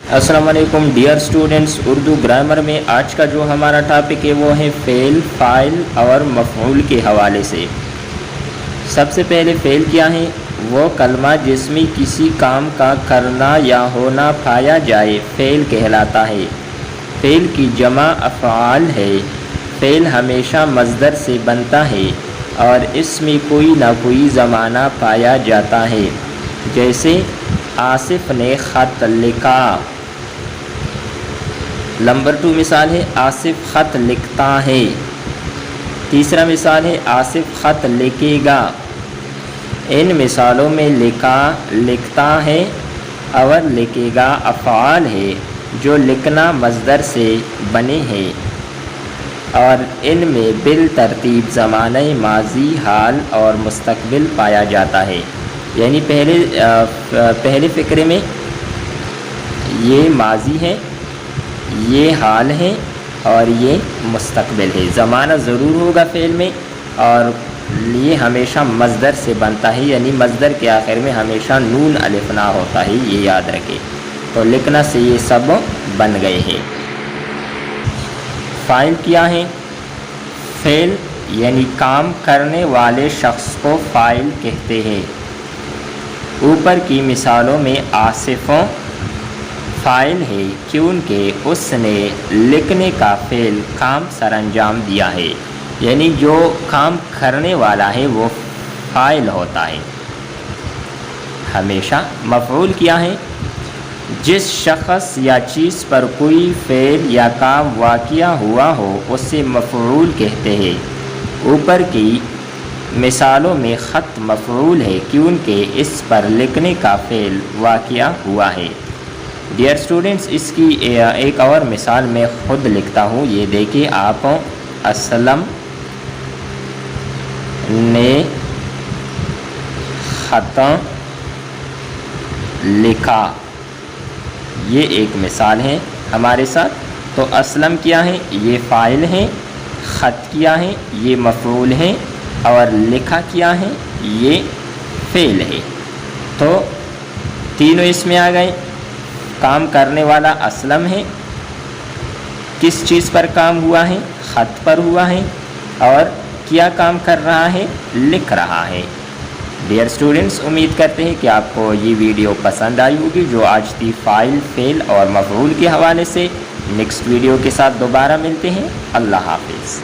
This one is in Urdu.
السلام علیکم ڈیئر اسٹوڈنٹس، اردو گرامر میں آج کا جو ہمارا ٹاپک ہے وہ ہے فعل، فاعل اور مفعول کے حوالے سے۔ سب سے پہلے فعل کیا ہے؟ وہ کلمہ جس میں کسی کام کا کرنا یا ہونا پایا جائے فعل کہلاتا ہے۔ فعل کی جمع افعال ہے۔ فعل ہمیشہ مصدر سے بنتا ہے اور اس میں کوئی نہ کوئی زمانہ پایا جاتا ہے، جیسے آصف نے خط لکھا۔ نمبر 2 مثال ہے آصف خط لکھتا ہے۔ تیسرا مثال ہے آصف خط لکھے گا۔ ان مثالوں میں لکھا، لکھتا ہے اور لکھے گا افعال ہے جو لکھنا مصدر سے بنے ہیں اور ان میں بالترتیب زمانہ ماضی، حال اور مستقبل پایا جاتا ہے۔ یعنی پہلے فقرے میں یہ ماضی ہے، یہ حال ہے اور یہ مستقبل ہے۔ زمانہ ضرور ہوگا فعل میں اور یہ ہمیشہ مصدر سے بنتا ہے، یعنی مصدر کے آخر میں ہمیشہ نون الف نہ ہوتا ہے، یہ یاد رکھیں۔ تو لکھنا سے یہ سب بن گئے ہیں۔ فاعل کیا ہے؟ فعل یعنی کام کرنے والے شخص کو فاعل کہتے ہیں۔ اوپر کی مثالوں میں آصف فاعل ہے کیونکہ اس نے لکھنے کا فعل کام سر انجام دیا ہے، یعنی جو کام کرنے والا ہے وہ فاعل ہوتا ہے ہمیشہ۔ مفعول کیا ہے؟ جس شخص یا چیز پر کوئی فعل یا کام واقع ہوا ہو اسے مفعول کہتے ہیں۔ اوپر کی مثالوں میں خط مفعول ہے کیونکہ اس پر لکھنے کا فعل واقع ہوا ہے۔ ڈیئر اسٹوڈنٹس، اس کی ایک اور مثال میں خود لکھتا ہوں، یہ دیکھیں آپ۔ اسلم نے خط لکھا، یہ ایک مثال ہے ہمارے ساتھ۔ تو اسلم کیا ہے؟ یہ فاعل ہے۔ خط کیا ہے؟ یہ مفعول ہے اور لکھا کیا ہے؟ یہ فعل ہے۔ تو تینوں اس میں آ گئے۔ کام کرنے والا اسلم ہے، کس چیز پر کام ہوا ہے؟ خط پر ہوا ہے، اور کیا کام کر رہا ہے؟ لکھ رہا ہے۔ ڈیئر اسٹوڈنٹس، امید کرتے ہیں کہ آپ کو یہ ویڈیو پسند آئی ہوگی جو آج تھی فاعل، فعل اور مفعول کے حوالے سے۔ نیکسٹ ویڈیو کے ساتھ دوبارہ ملتے ہیں۔ اللہ حافظ۔